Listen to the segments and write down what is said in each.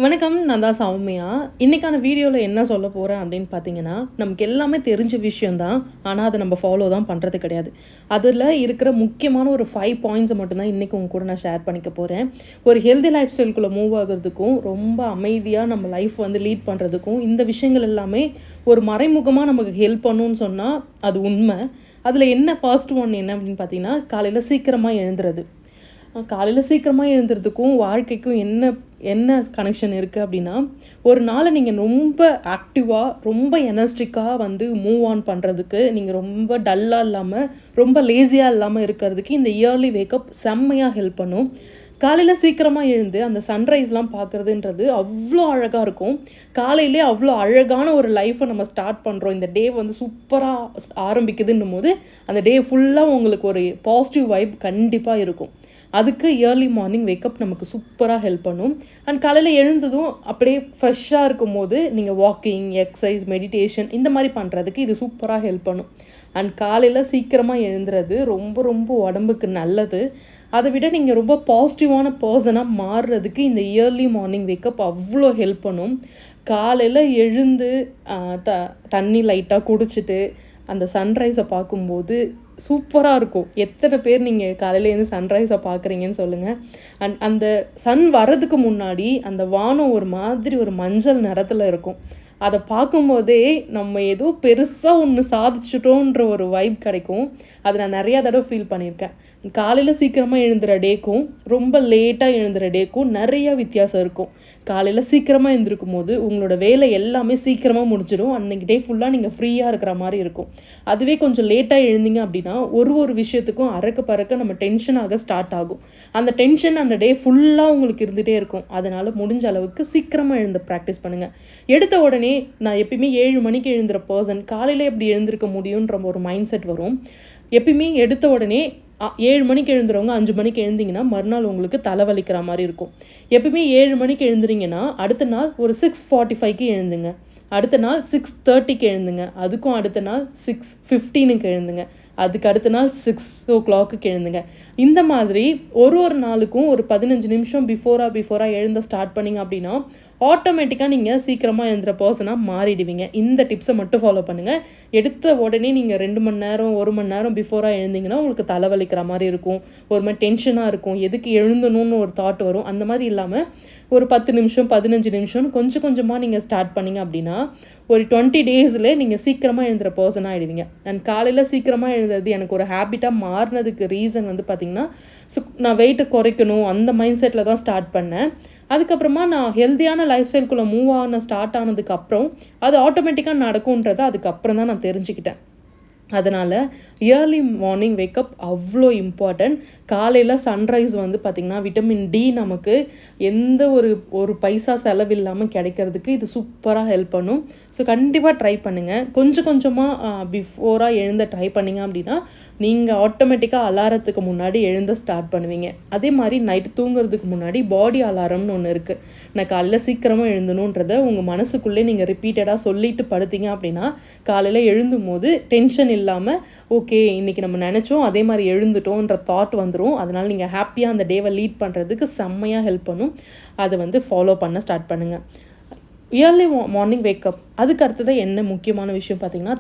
வணக்கம். நான் தான் சௌமியா. இன்னைக்கான வீடியோல என்ன சொல்ல போறேன் அப்படின்னு பார்த்தீங்கன்னா, நமக்கு எல்லாமே தெரிஞ்ச விஷயம் தான். ஆனா, அத நம்ம ஃபாலோ தான் பண்றது கிடையாது. அதுல இருக்கிற முக்கியமான ஒரு 5 பாயிண்ட்ஸ மட்டும் தான் இன்னைக்கு உங்க கூட நான் ஷேர் பண்ணிக்க போறேன். ஒரு ஹெல்தி லைஃப் ஸ்டைல்குள்ள மூவ் ஆகுறதுக்கும், ரொம்ப அமைதியா நம்ம லைஃப் வந்து லீட் பண்றதுக்கும், இந்த விஷயங்கள் எல்லாமே ஒரு மறைமுகமா நமக்கு ஹெல்ப் பண்ணும்னு சொன்னா, அது உண்ம. அதுல என்ன ஃபர்ஸ்ட் ஒன் என்ன அப்படின்னு பார்த்தீங்கன்னா, காலையில சீக்கிரமா எழுந்துறது. காலையில சீக்கிரமா எழுந்துறதுக்கும், வாழ்க்கைக்கும் என்ன என்ன கனெக்ஷன் இருக்குது அப்படின்னா, ஒரு நாளை நீங்கள் ரொம்ப ஆக்டிவா, ரொம்ப எனர்ஜிட்டிக்கா வந்து மூவ் ஆன் பண்ணுறதுக்கு, நீங்கள் ரொம்ப டல்லாக இல்லாமல், ரொம்ப லேசியாக இல்லாமல் இருக்கிறதுக்கு இந்த இயர்லி வேக்கப் செம்மையாக ஹெல்ப் பண்ணும். காலையில் சீக்கிரமாக எழுந்து அந்த சன்ரைஸ்லாம் பார்க்குறதுன்றது அவ்வளோ அழகாக இருக்கும். காலையிலே அவ்வளோ அழகான ஒரு லைஃப்பை நம்ம ஸ்டார்ட் பண்ணுறோம். இந்த டே வந்து சூப்பராக ஆரம்பிக்குதுன்னும் போது, அந்த டே ஃபுல்லாக உங்களுக்கு ஒரு பாசிட்டிவ் வைப் கண்டிப்பாக இருக்கும். அதுக்கு இயர்லி மார்னிங் வேக்கப் நமக்கு சூப்பராக ஹெல்ப் பண்ணும். அண்ட் காலையில் எழுந்ததும் அப்படியே ஃப்ரெஷ்ஷாக இருக்கும்போது நீங்கள் வாக்கிங், எக்ஸசைஸ், மெடிடேஷன் இந்த மாதிரி பண்ணுறதுக்கு இது சூப்பராக ஹெல்ப் பண்ணும். அண்ட் காலையில் சீக்கிரமாக எழுந்துறது ரொம்ப ரொம்ப உடம்புக்கு நல்லது. அதை விட நீங்கள் ரொம்ப பாசிட்டிவான பர்சனாக மாறுறதுக்கு இந்த இயர்லி மார்னிங் வேக்கப் அவ்வளோ ஹெல்ப் பண்ணும். காலையில் எழுந்து தண்ணி லைட்டாக குடிச்சிட்டு அந்த சன்ரைஸை பார்க்கும்போது சூப்பராக இருக்கும். எத்தனை பேர் நீங்கள் காலையிலேருந்து சன்ரைஸை பார்க்குறீங்கன்னு சொல்லுங்கள். அண்ட் அந்த சன் வர்றதுக்கு முன்னாடி அந்த வானம் ஒரு மாதிரி ஒரு மஞ்சள் நிறத்தில் இருக்கும். அதை பார்க்கும்போதே நம்ம ஏதோ பெருசாக ஒன்று சாதிச்சிட்டோன்ற ஒரு வைப் கிடைக்கும். அது நான் நிறையா தடவை ஃபீல் பண்ணியிருக்கேன். காலையில் சீக்கிரமாக எழுந்துற டேக்கும் ரொம்ப லேட்டாக எழுந்துற டேக்கும் நிறையா வித்தியாசம் இருக்கும். காலையில் சீக்கிரமாக எழுந்திருக்கும் போது உங்களோட வேலை எல்லாமே சீக்கிரமாக முடிஞ்சிடும். அன்றைக்கி டே ஃபுல்லாக நீங்கள் ஃப்ரீயாக இருக்கிற மாதிரி இருக்கும். அதுவே கொஞ்சம் லேட்டாக எழுந்தீங்க அப்படின்னா ஒரு விஷயத்துக்கும் அறக்க பறக்க நம்ம டென்ஷனாக ஸ்டார்ட் ஆகும். அந்த டென்ஷன் அந்த டே ஃபுல்லாக உங்களுக்கு இருந்துகிட்டே இருக்கும். அதனால் முடிஞ்ச அளவுக்கு சீக்கிரமாக எழுந்து ப்ராக்டிஸ் பண்ணுங்கள். எடுத்த உடனே நான் எப்பயுமே 7 மணிக்கு எழுந்துற பர்சன் காலையில் எப்படி எழுந்திருக்க முடியுன்ற ஒரு மைண்ட் செட் வரும். எப்பயுமே எடுத்த உடனே 7 மணிக்கு எழுந்துறவங்க 5 மணிக்கு எழுந்திங்கன்னா மறுநாள் உங்களுக்கு தலைவலிக்கிற மாதிரி இருக்கும். எப்பயுமே 7 மணிக்கு எழுந்துறீங்கன்னா அடுத்த நாள் ஒரு 6:45க்கு எழுந்துங்க. அடுத்த நாள் 6:30க்கு எழுந்துங்க. அதுக்கும் அடுத்த நாள் 6:15க்கு எழுந்துங்க. அதுக்கு அடுத்த நாள் 6 o'clockக்கு எழுந்துங்க. இந்த மாதிரி ஒரு நாளுக்கும் ஒரு 15 நிமிஷம் பிஃபோராக எழுந்த ஸ்டார்ட் பண்ணிங்க அப்படின்னா ஆட்டோமேட்டிக்காக நீங்கள் சீக்கிரமாக எழுந்துற பர்சனாக மாறிடுவீங்க. இந்த டிப்ஸை மட்டும் ஃபாலோ பண்ணுங்கள். எடுத்த உடனே நீங்கள் 2 மணி நேரம் 1 மணி நேரம் பிஃபோராக எழுந்திங்கன்னா உங்களுக்கு தலைவலிக்கிற மாதிரி இருக்கும். ஒரு மாதிரி டென்ஷனாக இருக்கும். எதுக்கு எழுந்தணும்னு ஒரு தாட் வரும். அந்த மாதிரி இல்லாமல் ஒரு 10 நிமிஷம் 15 நிமிஷம் கொஞ்சம் கொஞ்சமாக நீங்கள் ஸ்டார்ட் பண்ணிங்க அப்படின்னா ஒரு 20 டேஸில் நீங்கள் சீக்கிரமாக எழுந்துற பர்சனாக ஆகிடுவீங்க. அண்ட் காலையில் சீக்கிரமாக எழுதுறது எனக்கு ஒரு ஹேபிட்டாக மாறினதுக்கு ரீசன் வந்து பார்த்திங்கன்னா, நான் வெயிட்டை குறைக்கணும் அந்த மைண்ட் செட்டில் தான் ஸ்டார்ட் பண்ணேன். அதுக்கப்புறமா நான் ஹெல்த்தியான லைஃப் ஸ்டைல்குள்ளே மூவ் ஸ்டார்ட் ஆனதுக்கப்புறம் அது ஆட்டோமேட்டிக்காக நடக்கும்ன்றதை அதுக்கப்புறம் தான் நான் தெரிஞ்சுக்கிட்டேன். அதனால் இயர்லி மார்னிங் வேக்கப் அவ்வளோ இம்பார்ட்டன்ட். காலையில் சன்ரைஸ் வந்து பார்த்திங்கன்னா விட்டமின் டி நமக்கு எந்த ஒரு பைசா செலவில்லாமல் கிடைக்கிறதுக்கு இது சூப்பராக ஹெல்ப் பண்ணும். ஸோ கண்டிப்பாக ட்ரை பண்ணுங்கள். கொஞ்சம் கொஞ்சமாக பிஃபோராக எழுந்த ட்ரை பண்ணிங்க அப்படின்னா நீங்கள் ஆட்டோமேட்டிக்காக அலாரத்துக்கு முன்னாடி எழுந்த ஸ்டார்ட் பண்ணுவீங்க. அதே மாதிரி நைட்டு தூங்குறதுக்கு முன்னாடி பாடி அலாரம்னு ஒன்று இருக்குது. நான் காலையில் சீக்கிரமாக எழுந்தணுன்றதை உங்கள் மனசுக்குள்ளே நீங்கள் ரிப்பீட்டடாக சொல்லிட்டு படுத்தீங்க அப்படின்னா காலையில் எழுந்தும் போது டென்ஷன் இல்லாமல் ஓகே இன்றைக்கி நம்ம நினச்சோம் அதே மாதிரி எழுந்துட்டோன்ற தாட் வந்துடும். அதனால் நீங்கள் ஹாப்பியாக அந்த டேவை லீட் பண்ணுறதுக்கு செம்மையாக ஹெல்ப் பண்ணும். அதை வந்து ஃபாலோ பண்ண ஸ்டார்ட் பண்ணுங்கள். Early morning wake up. அதுக்கு அடுத்தது என்ன முக்கியமான விஷயம் பார்த்திங்கன்னா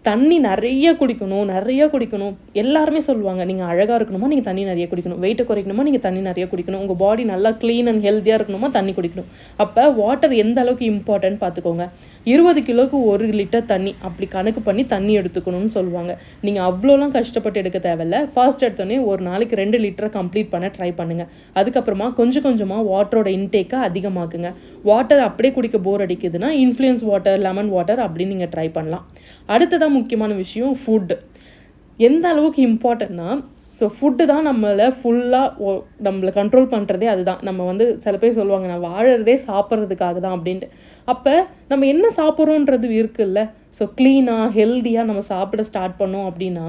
தண்ணி நிறைய குடிக்கணும். எல்லாருமே சொல்லுவாங்க நீங்கள் அழகாக இருக்கணுமா நீங்கள் தண்ணி நிறைய குடிக்கணும், வெயிட்டை குறைக்கணுமா நீங்கள் தண்ணி நிறைய குடிக்கணும், உங்கள் பாடி நல்லா க்ளீன் அண்ட் ஹெல்த்தியாக இருக்கணுமா தண்ணி குடிக்கணும். அப்போ வாட்டர் எந்த அளவுக்கு இம்பார்ட்டன்ட் பார்த்துக்கோங்க. 20 கிலோவுக்கு 1 லிட்டர் தண்ணி அப்படி கணக்கு பண்ணி தண்ணி எடுத்துக்கணும்னு சொல்லுவாங்க. நீங்கள் அவ்வளோலாம் கஷ்டப்பட்டு எடுக்க தேவையில்லை. ஃபர்ஸ்ட் எடுத்தோடனே ஒரு நாளைக்கு 2 லிட்டரை கம்ப்ளீட் பண்ண ட்ரை பண்ணுங்கள். அதுக்கப்புறமா கொஞ்சம் கொஞ்சமாக வாட்டரோட இன்டேக்கை அதிகமாக்குங்க. வாட்டர் அப்படியே குடிக்க போர் அடிக்குதுன்னா இன்ஃப்ளூயன்ஸ் வாட்டர், லெமன் வாட்டர் அப்படின்னு நீங்கள் ட்ரை பண்ணலாம். அடுத்ததான் முக்கியமான விஷயம் ஃபுட்டு எந்த அளவுக்கு இம்பார்ட்டன்ட்னா, ஸோ ஃபுட்டு தான் நம்மளை ஃபுல்லாக நம்மளை கண்ட்ரோல் பண்ணுறதே அதுதான். நம்ம வந்து சில பேர் சொல்லுவாங்க நான் வாழறதே சாப்பிட்றதுக்காக தான் அப்படின்ட்டு. அப்போ நம்ம என்ன சாப்பிட்றோன்றது இருக்குல்ல. ஸோ க்ளீனாக ஹெல்த்தியாக நம்ம சாப்பிட ஸ்டார்ட் பண்ணோம் அப்படின்னா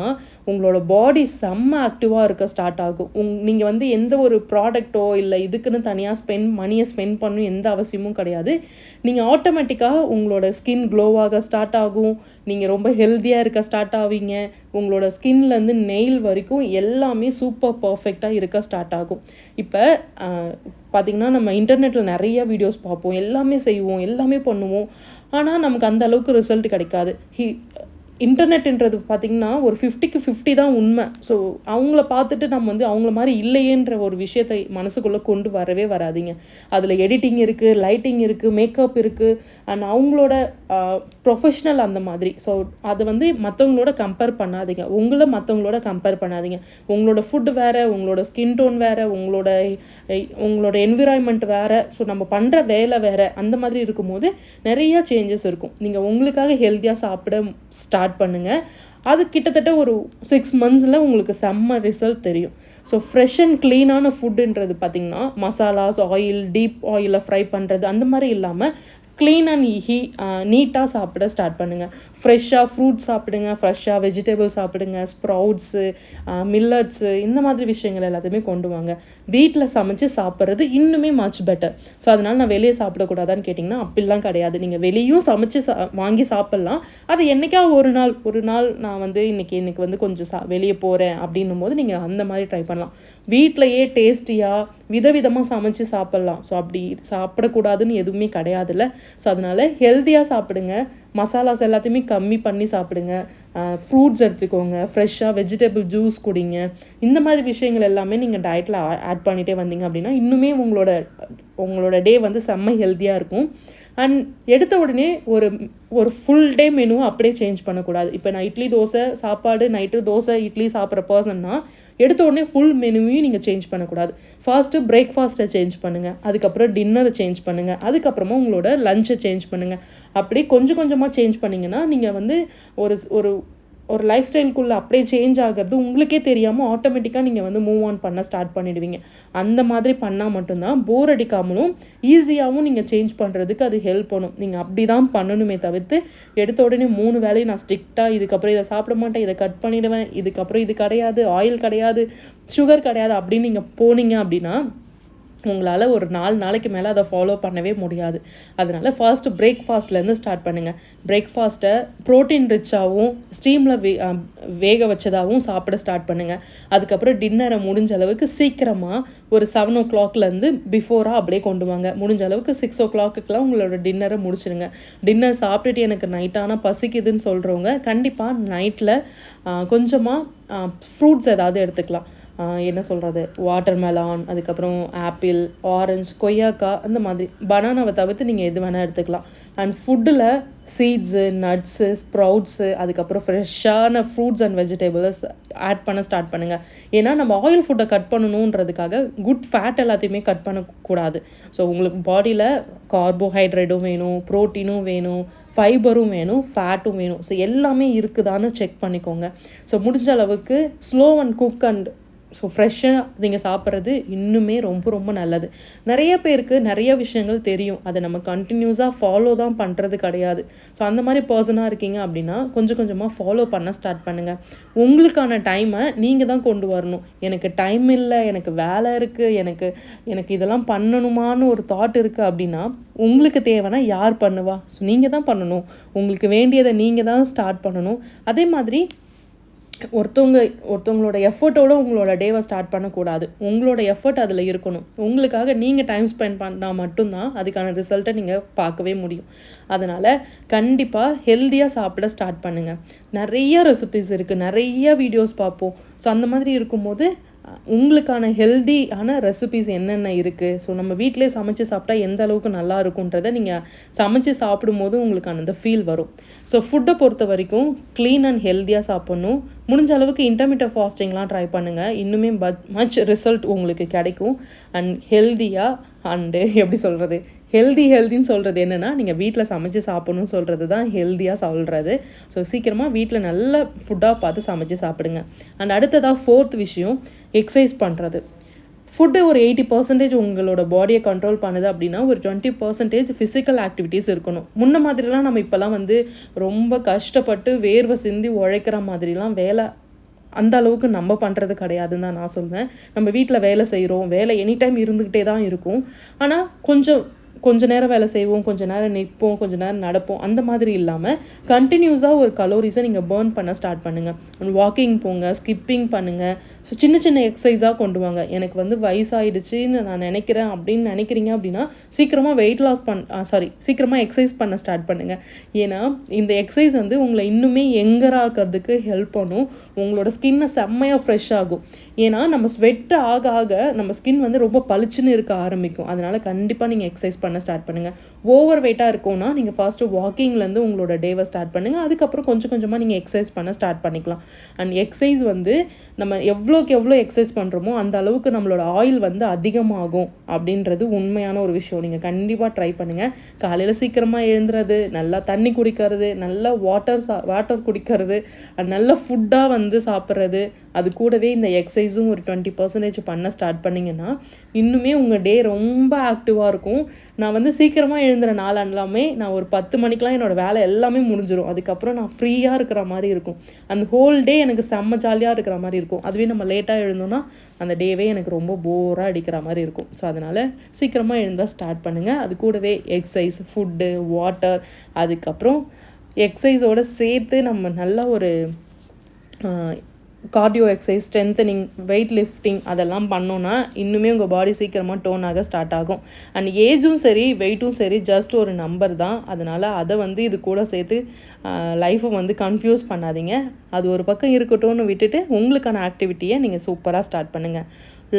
உங்களோட பாடி செம்ம ஆக்டிவாக இருக்க ஸ்டார்ட் ஆகும். நீங்கள் வந்து எந்த ஒரு ப்ராடக்ட்டோ இல்லை இதுக்குன்னு தனியாக மணியை ஸ்பெண்ட் பண்ணணும் எந்த அவசியமும் கிடையாது. நீங்கள் ஆட்டோமேட்டிக்காக உங்களோட ஸ்கின் க்ளோவாக ஸ்டார்ட் ஆகும். நீங்கள் ரொம்ப ஹெல்த்தியாக இருக்க ஸ்டார்ட் ஆவீங்க. உங்களோட ஸ்கின்லேருந்து நெயில் வரைக்கும் எல்லாமே சூப்பர் பர்ஃபெக்டாக இருக்க ஸ்டார்ட் ஆகும். இப்போ பார்த்திங்கன்னா நம்ம இன்டர்நெட்டில் நிறைய வீடியோஸ் பார்ப்போம், எல்லாமே செய்வோம், எல்லாமே பண்ணுவோம். ஆனால் நமக்கு அந்த அளவுக்கு ரிசல்ட் கிடைக்காது. இன்டர்நெட்டுன்றது பார்த்திங்கன்னா ஒரு 50க்கு 50 தான் உண்மை. ஸோ அவங்கள பார்த்துட்டு நம்ம வந்து அவங்கள மாதிரி இல்லையேன்ற ஒரு விஷயத்தை மனசுக்குள்ளே கொண்டு வரவே வராதிங்க. அதில் எடிட்டிங் இருக்குது, லைட்டிங் இருக்குது, மேக்கப் இருக்குது, அண்ட் அவங்களோட ப்ரொஃபஷ்னல் அந்த மாதிரி. ஸோ அதை வந்து மற்றவங்களோட கம்பேர் பண்ணாதீங்க, உங்களை மற்றவங்களோட கம்பேர் பண்ணாதீங்க. உங்களோட ஃபுட்டு வேறு, உங்களோட ஸ்கின் டோன் வேறு, உங்களோட என்விரான்மெண்ட் வேறு, ஸோ நம்ம பண்ணுற வேலை வேறு. அந்த மாதிரி இருக்கும்போது நிறையா சேஞ்சஸ் இருக்கும். நீங்கள் உங்களுக்காக ஹெல்த்தியாக சாப்பிட ஸ்டார்ட் பண்ணுங்கள். அது கிட்டத்தட்ட ஒரு 6 monthஸில் உங்களுக்கு செம்ம ரிசல்ட் தெரியும். ஸோ ஃப்ரெஷ் அண்ட் க்ளீனான ஃபுட்டுன்றது பார்த்திங்கன்னா மசாலாஸ், ஆயில், டீப் ஆயிலில் ஃப்ரை பண்ணுறது அந்த மாதிரி இல்லாமல் க்ளீன் அண்ட் நீட்டாக சாப்பிட ஸ்டார்ட் பண்ணுங்கள். ஃப்ரெஷ்ஷாக ஃப்ரூட்ஸ் சாப்பிடுங்க, ஃப்ரெஷ்ஷாக வெஜிடபிள் சாப்பிடுங்க, ஸ்ப்ரவுட்ஸு, மில்லட்ஸு, இந்த மாதிரி விஷயங்கள் எல்லாத்தையுமே கொண்டு வாங்க. வீட்டில் சமைச்சு சாப்பிட்றது இன்னுமே மச் பெட்டர். ஸோ அதனால் நான் வெளியே சாப்பிடக்கூடாதான்னு கேட்டிங்கன்னா அப்படிலாம் கிடையாது. நீங்கள் வெளியும் சமைச்சு வாங்கி சாப்பிட்லாம். அது என்றைக்கா ஒரு நாள் நான் வந்து இன்னைக்கு வந்து கொஞ்சம் வெளியே போகிறேன் அப்படின்னும் போது நீங்கள் அந்த மாதிரி ட்ரை பண்ணலாம். வீட்டிலையே டேஸ்டியாக விதவிதமாக சமைச்சு சாப்பிட்லாம். ஸோ அப்படி சாப்பிடக்கூடாதுன்னு எதுவுமே கிடையாதுல்ல. ஸோ அதனால் ஹெல்த்தியாக சாப்பிடுங்க, மசாலாஸ் எல்லாத்தையுமே கம்மி பண்ணி சாப்பிடுங்க, ஃப்ரூட்ஸ் எடுத்துக்கோங்க, ஃப்ரெஷ்ஷாக வெஜிடபிள் ஜூஸ் குடிங்க. இந்த மாதிரி விஷயங்கள் எல்லாமே நீங்கள் டயட்டில் ஆட் பண்ணிகிட்டே வந்தீங்க அப்படின்னா இன்னுமே உங்களோட டே வந்து செம்ம ஹெல்த்தியாக இருக்கும். அண்ட் எடுத்த உடனே ஒரு ஃபுல் டே மெனுவை அப்படியே சேஞ்ச் பண்ணக்கூடாது. இப்போ நான் இட்லி தோசை சாப்பாடு, நைட்டு தோசை இட்லி சாப்பிட்ற பர்சன்னா எடுத்த உடனே ஃபுல் மெனுவையும் நீங்கள் சேஞ்ச் பண்ணக்கூடாது. ஃபர்ஸ்ட்டு பிரேக்ஃபாஸ்ட்டை சேஞ்ச் பண்ணுங்கள், அதுக்கப்புறம் டின்னரை சேஞ்ச் பண்ணுங்கள், அதுக்கப்புறமா உங்களோட லஞ்சை சேஞ்ச் பண்ணுங்கள். அப்படி கொஞ்சம் கொஞ்சமாக சேஞ்ச் பண்ணிங்கன்னா நீங்கள் வந்து ஒரு லைஃப் ஸ்டைலுக்குள்ளே அப்படியே சேஞ்ச் ஆகிறது உங்களுக்கே தெரியாமல் ஆட்டோமேட்டிக்காக நீங்கள் வந்து மூவ் ஆன் பண்ண ஸ்டார்ட் பண்ணிடுவீங்க. அந்த மாதிரி பண்ணால் மட்டும்தான் போர் அடிக்காமலும் ஈஸியாகவும் நீங்கள் சேஞ்ச் பண்ணுறதுக்கு அது ஹெல்ப் பண்ணும். நீங்கள் அப்படி தான் பண்ணணுமே தவிர்த்து எடுத்த உடனே 3 வேலையும் நான் ஸ்ட்ரிக்டாக இதுக்கப்புறம் இதை சாப்பிட மாட்டேன், இதை கட் பண்ணிவிடுவேன், இதுக்கப்புறம் இது கிடையாது, ஆயில் கிடையாது, சுகர் கிடையாது அப்படின்னு நீங்கள் போனீங்க அப்படின்னா உங்களால் ஒரு 4 நாளைக்கு மேலே அதை ஃபாலோ பண்ணவே முடியாது. அதனால் ஃபர்ஸ்ட்டு பிரேக்ஃபாஸ்ட்லேருந்து ஸ்டார்ட் பண்ணுங்கள். பிரேக்ஃபாஸ்ட்டை ப்ரோட்டீன் ரிச்சாகவும் ஸ்டீமில் வேக வச்சதாகவும் சாப்பிட ஸ்டார்ட் பண்ணுங்கள். அதுக்கப்புறம் டின்னரை முடிஞ்ச அளவுக்கு சீக்கிரமாக ஒரு 7 o'clockலேருந்து பிஃபோராக அப்படியே கொண்டு வாங்க. முடிஞ்ச அளவுக்கு 6 o'clockக்குலாம் உங்களோட டின்னரை முடிச்சிடுங்க. டின்னர் சாப்பிட்டுட்டு எனக்கு நைட்டானால் பசிக்குதுன்னு சொல்கிறவங்க கண்டிப்பாக நைட்டில் கொஞ்சமாக ஃப்ரூட்ஸ் ஏதாவது எடுத்துக்கலாம். என்ன சொல்கிறது, வாட்டர்மெலான், அதுக்கப்புறம் ஆப்பிள், ஆரஞ்சு, கொய்யாக்காய், அந்த மாதிரி பனானாவை தவிர்த்து நீங்கள் எது வேணால் எடுத்துக்கலாம். அண்ட் ஃபுட்டில் சீட்ஸு, நட்ஸு, ஸ்ப்ரவுட்ஸு, அதுக்கப்புறம் ஃப்ரெஷ்ஷான ஃப்ரூட்ஸ் அண்ட் வெஜிடபிள்ஸ் ஆட் பண்ண ஸ்டார்ட் பண்ணுங்கள். ஏன்னா நம்ம ஆயில் ஃபுட்டை கட் பண்ணணுன்றதுக்காக குட் ஃபேட் எல்லாத்தையுமே கட் பண்ணக்கூடாது. ஸோ உங்களுக்கு பாடியில் கார்போஹைட்ரேட்டும் வேணும், ப்ரோட்டீனும் வேணும், ஃபைபரும் வேணும், ஃபேட்டும் வேணும். ஸோ எல்லாமே இருக்குதான்னு செக் பண்ணிக்கோங்க. ஸோ முடிஞ்ச அளவுக்கு slow and cook and so ஃப்ரெஷ்ஷாக நீங்கள் சாப்பிட்றது இன்னுமே ரொம்ப ரொம்ப நல்லது. நிறைய பேருக்கு நிறைய விஷயங்கள் தெரியும், அதை நம்ம கண்டினியூஸாக ஃபாலோ தான் பண்ணுறது கிடையாது. ஸோ அந்த மாதிரி பர்சனாக இருக்கீங்க அப்படின்னா கொஞ்சம் கொஞ்சமாக ஃபாலோ பண்ண ஸ்டார்ட் பண்ணுங்கள். உங்களுக்கான டைமை நீங்கள் தான் கொண்டு வரணும். எனக்கு டைம் இல்லை, எனக்கு வேலை இருக்குது, எனக்கு இதெல்லாம் பண்ணணுமான்னு ஒரு தாட் இருக்குது அப்படின்னா உங்களுக்கு தேவைன்னா யார் பண்ணுவா? ஸோ நீங்கள் தான் பண்ணணும். உங்களுக்கு வேண்டியதை நீங்கள் தான் ஸ்டார்ட் பண்ணணும். அதே மாதிரி ஒருத்தவங்களோட எஃபர்ட்டோடு உங்களோட டேவை ஸ்டார்ட் பண்ணக்கூடாது. உங்களோட எஃபர்ட் அதில் இருக்கணும். உங்களுக்காக நீங்கள் டைம் ஸ்பெண்ட் பண்ணால் மட்டும்தான் அதுக்கான ரிசல்ட்டை நீங்கள் பார்க்கவே முடியும். அதனால் கண்டிப்பாக ஹெல்த்தியாக சாப்பிட ஸ்டார்ட் பண்ணுங்கள். நிறைய ரெசிபிஸ் இருக்குது, நிறைய வீடியோஸ் பார்ப்போம். ஸோ அந்த மாதிரி இருக்கும்போது உங்களுக்கான ஹெல்தியான ரெசிபிஸ் என்னென்ன இருக்குது, ஸோ நம்ம வீட்டிலே சமைச்சு சாப்பிட்டா எந்த அளவுக்கு நல்லா இருக்குன்றதை நீங்கள் சமைச்சு சாப்பிடும்போது உங்களுக்கான அந்த ஃபீல் வரும். ஸோ ஃபுட்டை பொறுத்த வரைக்கும் க்ளீன் அண்ட் ஹெல்த்தியாக சாப்பிட்ணும். முடிஞ்ச அளவுக்கு இன்டர்மிட்டன்ட் ஃபாஸ்டிங்லாம் ட்ரை பண்ணுங்கள். இன்னுமே மச் ரிசல்ட் உங்களுக்கு கிடைக்கும். அண்ட் ஹெல்த்தியாக அண்டு எப்படி சொல்கிறது, ஹெல்த்தின்னு சொல்கிறது என்னென்னா நீங்கள் வீட்டில் சமைச்சு சாப்பிட்ணுன்னு சொல்கிறது தான் ஹெல்த்தியாக சொல்கிறது. ஸோ சீக்கிரமாக வீட்டில் நல்ல ஃபுட்டாக பார்த்து சமைச்சு சாப்பிடுங்க. அண்ட் அடுத்ததாக 4th விஷயம் எக்ஸசைஸ் பண்ணுறது. ஃபுட்டு ஒரு 80% உங்களோட பாடியை கண்ட்ரோல் பண்ணுது அப்படின்னா ஒரு 20% ஃபிசிக்கல் ஆக்டிவிட்டீஸ் இருக்கணும். முன்ன மாதிரிலாம் நம்ம இப்போலாம் வந்து ரொம்ப கஷ்டப்பட்டு வேர்வை சிந்தி உழைக்கிற மாதிரிலாம் வேலை அந்த அளவுக்கு நம்ம பண்ணுறது கிடையாதுன்னு தான் நான் சொல்வேன். நம்ம வீட்டில் வேலை செய்கிறோம், வேலை எனி டைம் இருந்துக்கிட்டே தான் இருக்கும். ஆனால் கொஞ்சம் கொஞ்ச நேரம் வேலை செய்வோம், கொஞ்ச நேரம் நிற்போம், கொஞ்ச நேரம் நடப்போம், அந்த மாதிரி இல்லாமல் கண்டினியூஸாக ஒரு கலோரிஸை நீங்கள் பர்ன் பண்ண ஸ்டார்ட் பண்ணுங்கள். வாக்கிங் போங்க, ஸ்கிப்பிங் பண்ணுங்கள். ஸோ சின்ன சின்ன எக்ஸசைஸாக கொண்டு வாங்க. எனக்கு வந்து வயசாகிடுச்சின்னு நான் நினைக்கிறேன் அப்படின்னு நினைக்கிறீங்க அப்படின்னா சீக்கிரமாக வெயிட் லாஸ் சீக்கிரமாக எக்ஸசைஸ் பண்ண ஸ்டார்ட் பண்ணுங்கள். ஏன்னா இந்த எக்ஸசைஸ் வந்து உங்களை இன்னுமே யங்கராக்கிறதுக்கு ஹெல்ப் பண்ணும். உங்களோட ஸ்கின்னை செம்மையாக ஃப்ரெஷ் ஆகும். ஏன்னா நம்ம ஸ்வெட் ஆக ஆக நம்ம ஸ்கின் வந்து ரொம்ப பளிச்சுன்னு இருக்க ஆரம்பிக்கும். அதனால் கண்டிப்பாக நீங்கள் எக்ஸசைஸ் பண்ண ஸ்டார்ட் பண்ணுங்கள். ஓவர் வெயிட்டாக இருக்கும்னா நீங்கள் ஃபஸ்ட்டு வாக்கிங்லேருந்து உங்களோட டேவை ஸ்டார்ட் பண்ணுங்கள். அதுக்கப்புறம் கொஞ்சம் கொஞ்சமாக நீங்கள் எக்ஸசைஸ் பண்ண ஸ்டார்ட் பண்ணிக்கலாம். அண்ட் எக்ஸசைஸ் வந்து நம்ம எவ்வளோக்கு எவ்வளோ எக்ஸசைஸ் பண்ணுறோமோ அந்த அளவுக்கு நம்மளோட ஆயில் வந்து அதிகமாகும் அப்படின்றது உண்மையான ஒரு விஷயம். நீங்கள் கண்டிப்பாக ட்ரை பண்ணுங்கள். காலையில் சீக்கிரமாக எழுந்துறது, நல்லா தண்ணி குடிக்கிறது, நல்லா வாட்டர் குடிக்கிறது, நல்ல ஃபுட்டாக வந்து சாப்பிட்றது, அது கூடவே இந்த எக்ஸசைஸும் ஒரு 20% பண்ண ஸ்டார்ட் பண்ணிங்கன்னா இன்னுமே உங்கள் டே ரொம்ப ஆக்டிவாக இருக்கும். நான் வந்து சீக்கிரமாக எழுந்துற நாள் எல்லாமே நான் ஒரு 10 மணிக்கெலாம் என்னோடய வேலை எல்லாமே முடிஞ்சிடும். அதுக்கப்புறம் நான் ஃப்ரீயாக இருக்கிற மாதிரி இருக்கும். அந்த ஹோல் டே எனக்கு செம்ம ஜாலியாக இருக்கிற மாதிரி இருக்கும். அதுவே நம்ம லேட்டாக எழுந்தோன்னா அந்த டேவே எனக்கு ரொம்ப போராக அடிக்கிற மாதிரி இருக்கும். ஸோ அதனால் சீக்கிரமாக எழுந்தால் ஸ்டார்ட் பண்ணுங்கள். அது கூடவே எக்ஸசைஸ், ஃபுட்டு, வாட்டர், அதுக்கப்புறம் எக்ஸசைஸோடு சேர்த்து நம்ம நல்லா ஒரு cardio exercise, strengthening, weight lifting அதெல்லாம் பண்ணோன்னா இன்னுமே உங்கள் பாடி சீக்கிரமாக டோன் ஆக ஸ்டார்ட் ஆகும். அண்ட் ஏஜும் சரி வெயிட்டும் சரி ஜஸ்ட் ஒரு நம்பர் தான். அதனால் அதை வந்து இது கூட சேர்த்து லைஃப்பை வந்து கன்ஃபியூஸ் பண்ணாதீங்க. அது ஒரு பக்கம் இருக்கட்டும்னு விட்டுட்டு உங்களுக்கான ஆக்டிவிட்டியை நீங்கள் சூப்பராக ஸ்டார்ட் பண்ணுங்கள்.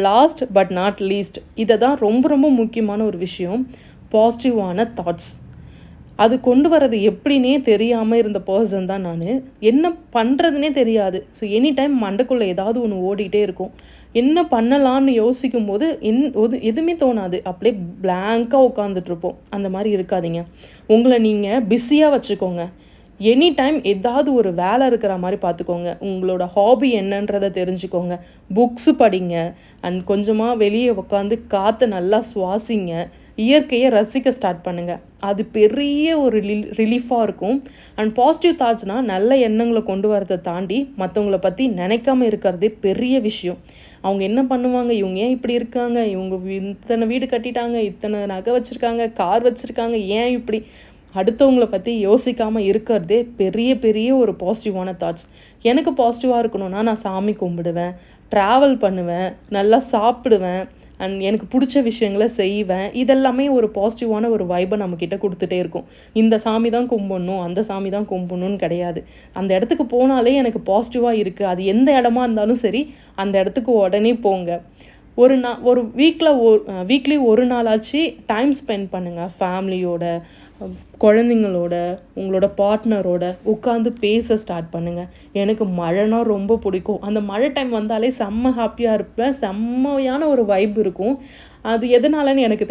லாஸ்ட் பட் நாட் லீஸ்ட், இதை தான் ரொம்ப ரொம்ப முக்கியமான ஒரு விஷயம், பாசிட்டிவான தாட்ஸ். அது கொண்டு வரது எப்படின்னே தெரியாமல் இருந்த பர்சன் தான் நான். என்ன பண்ணுறதுனே தெரியாது. ஸோ எனி டைம் மண்டைக்குள்ளே ஏதாவது ஒன்று ஓடிக்கிட்டே இருக்கும். என்ன பண்ணலான்னு யோசிக்கும் போது எதுவுமே தோணாது. அப்படியே பிளாங்காக உட்காந்துட்ருப்போம். அந்த மாதிரி இருக்காதீங்க. உங்களை நீங்கள் பிஸியாக வச்சுக்கோங்க. எனி டைம் ஏதாவது ஒரு வேலை இருக்கிற மாதிரி பார்த்துக்கோங்க. உங்களோட ஹாபி என்னன்றதை தெரிஞ்சுக்கோங்க. புக்ஸு படிங்க. அண்ட் கொஞ்சமாக வெளியே உட்காந்து காற்றை நல்லா சுவாசிங்க. இயற்கையை ரசிக்க ஸ்டார்ட் பண்ணுங்கள். அது பெரிய ஒரு ரிலீஃபாக இருக்கும். அண்ட் பாசிட்டிவ் தாட்ஸ்னால் நல்ல எண்ணங்களை கொண்டு வரதை தாண்டி மற்றவங்கள பற்றி நினைக்காமல் இருக்கிறதே பெரிய விஷயம். அவங்க என்ன பண்ணுவாங்க, இவங்க ஏன் இப்படி இருக்காங்க, இவங்க இத்தனை வீடு கட்டிட்டாங்க, இத்தனை நகை வச்சுருக்காங்க, கார் வச்சுருக்காங்க, ஏன் இப்படி அடுத்தவங்கள பற்றி யோசிக்காமல் இருக்கிறதே பெரிய பெரிய ஒரு பாசிட்டிவான தாட்ஸ். எனக்கு பாசிட்டிவாக இருக்கணும்னா நான் சாமி கும்பிடுவேன், ட்ராவல் பண்ணுவேன், நல்லா சாப்பிடுவேன், அண்ட் எனக்கு பிடிச்ச விஷயங்களை செய்வேன். இதெல்லாமே ஒரு பாசிட்டிவான ஒரு வைபை நம்மக்கிட்ட கொடுத்துட்டே இருக்கும். இந்த சாமி தான் கும்பிடணும், அந்த சாமி தான் கும்பிடணும்னு கிடையாது. அந்த இடத்துக்கு போனாலே எனக்கு பாசிட்டிவாக இருக்குது. அது எந்த இடமா இருந்தாலும் சரி அந்த இடத்துக்கு உடனே போங்க. ஒரு வீக்லி ஒரு நாளாச்சு டைம் ஸ்பெண்ட் பண்ணுங்கள் ஃபேமிலியோட, குழந்தைங்களோட, உங்களோட பார்ட்னரோட உட்காந்து பேச ஸ்டார்ட் பண்ணுங்கள். எனக்கு மழைனா ரொம்ப பிடிக்கும். அந்த மழை டைம் வந்தாலே செம்ம ஹாப்பியாக இருப்பேன். செம்மையான ஒரு வைப் இருக்கும். அது எதனாலன்னு எனக்கு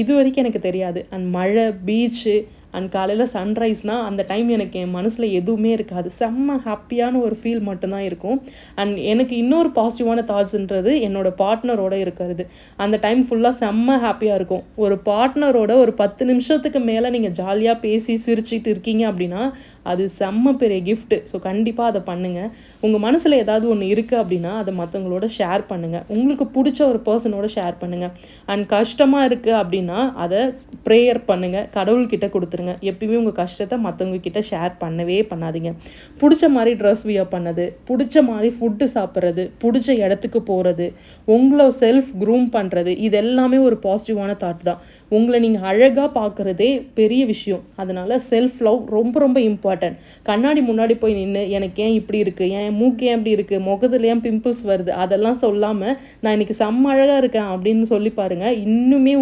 இது வரைக்கும் எனக்கு தெரியாது. அண்ட் மழை, பீச்சு அண்ட் காலையில் சன்ரைஸ்னால் அந்த டைம் எனக்கு என் மனசில் எதுவுமே இருக்காது. செம்ம ஹாப்பியான ஒரு ஃபீல் மட்டும்தான் இருக்கும். அண்ட் எனக்கு இன்னொரு பாசிட்டிவான தாட்ஸ்ன்றது என்னோடய பார்ட்னரோடு இருக்கிறது. அந்த டைம் ஃபுல்லாக செம்ம ஹாப்பியாக இருக்கும். ஒரு பார்ட்னரோட ஒரு 10 நிமிஷத்துக்கு மேலே நீங்கள் ஜாலியாக பேசி சிரிச்சிட்டு இருக்கீங்க அப்படின்னா அது செம்ம பெரிய கிஃப்ட்டு. ஸோ கண்டிப்பாக அதை பண்ணுங்கள். உங்கள் மனசில் ஏதாவது ஒன்று இருக்குது அப்படின்னா அதை மற்றவங்களோட ஷேர் பண்ணுங்கள். உங்களுக்கு பிடிச்ச ஒரு பர்சனோட ஷேர் பண்ணுங்கள். அண்ட் கஷ்டமாக இருக்குது அப்படின்னா அதை ப்ரேயர் பண்ணுங்கள், கடவுள்கிட்ட கொடுத்துருங்க. எப்பயுமே உங்கள் கஷ்டத்தை மற்றவங்க கிட்ட ஷேர் பண்ணவே பண்ணாதீங்க. பிடிச்ச மாதிரி ட்ரெஸ் வியர் பண்ணது, பிடிச்ச மாதிரி ஃபுட்டு சாப்பிட்றது, பிடிச்ச இடத்துக்கு போகிறது, உங்களை செல்ஃப் க்ரூம் பண்ணுறது, இது எல்லாமே ஒரு பாசிட்டிவான தாட் தான். உங்களை நீங்கள் அழகாக பார்க்குறதே பெரிய விஷயம். அதனால் செல்ஃப் லவ் ரொம்ப ரொம்ப இம்பார்ட்டன்ட். கண்ணாடி முன்னாடி போய் நின்று எனக்கு ஏன் இப்படி இருக்குது, என் மூக்கு ஏன் இப்படி இருக்குது, முகத்தில் ஏன் பிம்பிள்ஸ் வருது, அதெல்லாம் சொல்லாமல் நான் இன்றைக்கி செம்ம அழகாக இருக்கேன் அப்படின்னு சொல்லி பாருங்கள். இன்னுமே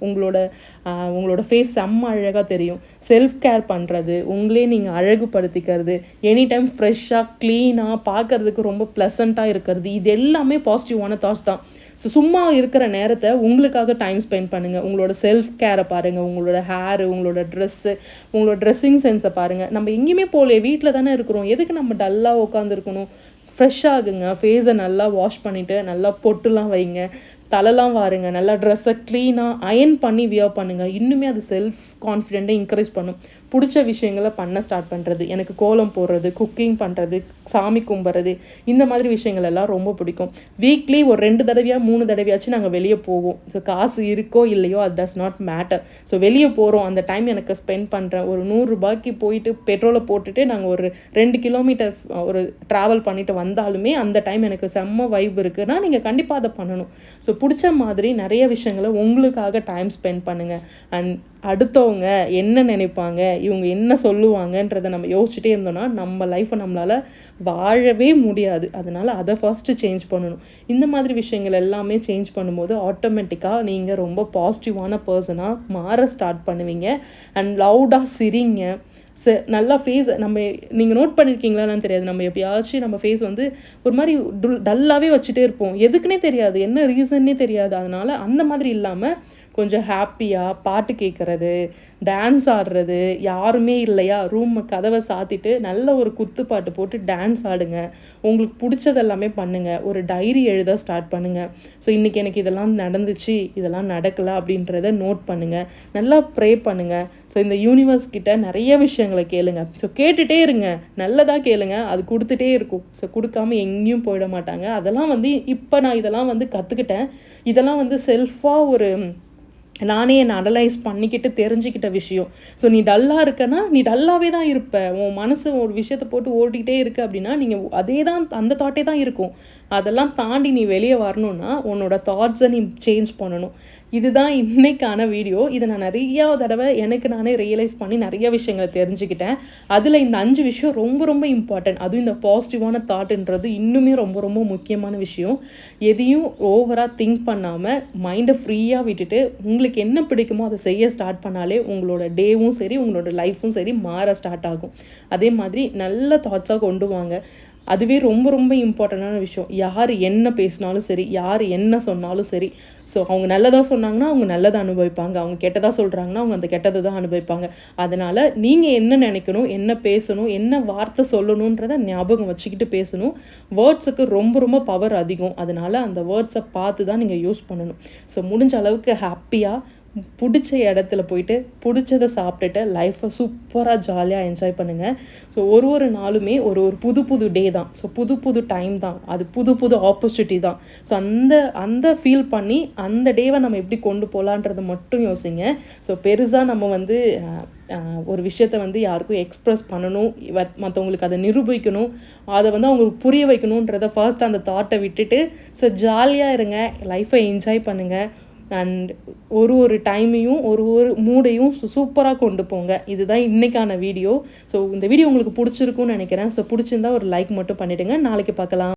உங்களோட ஃபேஸ் செம்ம அழகாக தெரியும். செல்ஃப் கேர் பண்ணுறது, உங்களே நீங்கள் அழகுபடுத்திக்கிறது, எனி டைம் ஃப்ரெஷ்ஷாக க்ளீனாக பார்க்குறதுக்கு ரொம்ப ப்ளசண்ட்டாக இருக்கிறது, இது எல்லாமே பாசிட்டிவான தாட்ஸ் தான். ஸோ சும்மா இருக்கிற நேரத்தை உங்களுக்காக டைம் ஸ்பெண்ட் பண்ணுங்கள். உங்களோட செல்ஃப் கேரை பாருங்கள். உங்களோட ஹேரு, உங்களோட ட்ரெஸ்ஸு, உங்களோட ட்ரெஸ்ஸிங் சென்ஸை பாருங்கள். நம்ம எங்கேயுமே போகல, வீட்டில் தானே இருக்கிறோம், எதுக்கு நம்ம டல்லாக உட்காந்துருக்கணும்? ஃப்ரெஷ் ஆகுங்க. ஃபேஸை நல்லா வாஷ் பண்ணிவிட்டு நல்லா பொட்டுலாம் வைங்க, தலைலாம் வாருங்க, நல்லா ட்ரெஸ்ஸை க்ளீனாக அயன் பண்ணி வியர் பண்ணுங்கள். இன்னுமே அது செல்ஃப் கான்ஃபிடென்ட்டை இன்க்ரீஸ் பண்ணும். பிடிச்ச விஷயங்களை பண்ண ஸ்டார்ட் பண்ணுறது, எனக்கு கோலம் போடுறது, குக்கிங் பண்ணுறது, சாமி கும்பிட்றது, இந்த மாதிரி விஷயங்கள் எல்லாம் ரொம்ப பிடிக்கும். வீக்லி ஒரு 2 தடவையாக 3 தடவையாச்சும் நாங்கள் வெளியே போவோம். ஸோ காசு இருக்கோ இல்லையோ அது டஸ் நாட் மேட்டர். ஸோ வெளியே போகிறோம், அந்த டைம் எனக்கு ஸ்பெண்ட் பண்ணுறேன். ஒரு 100 ரூபாய்க்கு போயிட்டு பெட்ரோலை போட்டுட்டு நாங்கள் ஒரு 2 கிலோமீட்டர் ஒரு ட்ராவல் பண்ணிட்டு வந்தாலுமே அந்த டைம் எனக்கு செம்ம வைப் இருக்குன்னா நீங்கள் கண்டிப்பாக அதை பண்ணணும். ஸோ பிடிச்ச மாதிரி நிறைய விஷயங்களை உங்களுக்காக டைம் ஸ்பெண்ட் பண்ணுங்கள். அண்ட் அடுத்தவங்க என்ன நினைப்பாங்க, இவங்க என்ன சொல்லுவாங்கன்றதை நம்ம யோசிச்சுட்டே இருந்தோம்னா நம்ம லைஃப்பை நம்மளால் வாழவே முடியாது. அதனால் அதை ஃபஸ்ட்டு சேஞ்ச் பண்ணணும். இந்த மாதிரி விஷயங்கள் எல்லாமே சேஞ்ச் பண்ணும்போது ஆட்டோமேட்டிக்காக நீங்கள் ரொம்ப பாசிட்டிவான பர்சனாக மாற ஸ்டார்ட் பண்ணுவீங்க. அண்ட் லவுடாக சிரிங்க. நல்லா ஃபேஸ் நம்ம நீங்கள் நோட் பண்ணியிருக்கீங்களான்னு தெரியாது, நம்ம எப்பயாச்சும் நம்ம ஃபேஸ் வந்து ஒரு மாதிரி டல்லாகவே வச்சுட்டே இருப்போம். எதுக்குன்னே தெரியாது, என்ன ரீசன்னே தெரியாது. அதனால் அந்த மாதிரி இல்லாமல் கொஞ்சம் ஹாப்பியாக பாட்டு கேட்குறது, டான்ஸ் ஆடுறது, யாருமே இல்லையா ரூம் கதவை சாத்திட்டு நல்ல ஒரு குத்துப்பாட்டு போட்டு டான்ஸ் ஆடுங்க. உங்களுக்கு பிடிச்சது எல்லாமே பண்ணுங்கள். ஒரு டைரி எழுத ஸ்டார்ட் பண்ணுங்கள். ஸோ இன்றைக்கி எனக்கு இதெல்லாம் நடந்துச்சு, இதெல்லாம் நடக்கலை அப்படின்றத நோட் பண்ணுங்கள். நல்லா ப்ரே பண்ணுங்கள். ஸோ இந்த யூனிவர்ஸ் கிட்ட நிறைய விஷயங்களை கேளுங்க. ஸோ கேட்டுகிட்டே இருங்க, நல்லதாக கேளுங்க, அது கொடுத்துட்டே இருக்கும். ஸோ கொடுக்காம எங்கேயும் போயிட மாட்டாங்க. அதெல்லாம் வந்து இப்போ நான் இதெல்லாம் வந்து கற்றுக்கிட்டேன். இதெல்லாம் வந்து செல்ஃபாக ஒரு நானே என்னை அனலைஸ் பண்ணிக்கிட்டு தெரிஞ்சுக்கிட்ட விஷயம். ஸோ நீ டல்லாக இருக்கன்னா நீ டல்லாகவே தான் இருப்ப. உன் மனசு ஒரு விஷயத்தை போட்டு ஓட்டிகிட்டே இருக்கு அப்படின்னா நீங்கள் அதே தான், அந்த தாட்டே தான் இருக்கும். அதெல்லாம் தாண்டி நீ வெளியே வரணுன்னா உன்னோட தாட்ஸை நீ சேஞ்ச் பண்ணணும். இதுதான் இன்னைக்கான வீடியோ. இதை நான் நிறையா தடவை எனக்கு நானே ரியலைஸ் பண்ணி நிறைய விஷயங்களை தெரிஞ்சுக்கிட்டேன். அதில் இந்த 5 விஷயம் ரொம்ப ரொம்ப இம்பார்ட்டன்ட். அதுவும் இந்த பாசிட்டிவான தாட்டுன்றது இன்னுமே ரொம்ப ரொம்ப முக்கியமான விஷயம். எதையும் ஓவராக திங்க் பண்ணாமல் மைண்டை ஃப்ரீயாக விட்டுட்டு உங்களுக்கு என்ன பிடிக்குமோ அதை செய்ய ஸ்டார்ட் பண்ணாலே உங்களோட டேவும் சரி உங்களோட லைஃப்பும் சரி மாற ஸ்டார்ட் ஆகும். அதே மாதிரி நல்ல தாட்ஸாக கொண்டு வாங்க. அதுவே ரொம்ப ரொம்ப இம்பார்ட்டண்டான விஷயம். யார் என்ன பேசினாலும் சரி, யார் என்ன சொன்னாலும் சரி, ஸோ அவங்க நல்லதாக சொன்னாங்கன்னா அவங்க நல்லதை அனுபவிப்பாங்க, அவங்க கெட்டதாக சொல்கிறாங்கன்னா அவங்க அந்த கெட்டதை தான் அனுபவிப்பாங்க. அதனால் நீங்கள் என்ன நினைக்கணும், என்ன பேசணும், என்ன வார்த்தை சொல்லணுன்றதை ஞாபகம் வச்சுக்கிட்டு பேசணும். வேர்ட்ஸுக்கு ரொம்ப ரொம்ப பவர் அதிகம். அதனால் அந்த வேர்ட்ஸை பார்த்து தான் நீங்கள் யூஸ் பண்ணணும். ஸோ முடிஞ்ச அளவுக்கு ஹாப்பியாக பிடிச்ச இடத்துல போயிட்டு பிடிச்சதை சாப்பிட்டுட்டு லைஃப்பை சூப்பராக ஜாலியாக என்ஜாய் பண்ணுங்கள். ஸோ ஒரு நாளுமே ஒரு புது புது டே தான். ஸோ புது புது டைம் தான், அது புது புது ஆப்பர்ச்சுனிட்டி தான். ஸோ அந்த ஃபீல் பண்ணி அந்த டேவை நம்ம எப்படி கொண்டு போகலான்றதை மட்டும் யோசிங்க. ஸோ பெருசாக நம்ம வந்து ஒரு விஷயத்தை வந்து யாருக்கும் எக்ஸ்ப்ரெஸ் பண்ணணும், மற்றவங்களுக்கு அதை நிரூபிக்கணும், அதை வந்து அவங்களுக்கு புரிய வைக்கணுன்றதை ஃபர்ஸ்ட் அந்த தாட்டை விட்டுட்டு ஸோ ஜாலியாக இருங்க, லைஃப்பை என்ஜாய் பண்ணுங்கள். அண்ட் ஒரு டைமையும் ஒரு மூடையும் சூப்பராக கொண்டு போங்க. இதுதான் இன்றைக்கான வீடியோ. ஸோ இந்த வீடியோ உங்களுக்கு பிடிச்சிருக்குன்னு நினைக்கிறேன். ஸோ பிடிச்சிருந்தா ஒரு லைக் மட்டும் பண்ணிவிடுங்க. நாளைக்கு பார்க்கலாம்.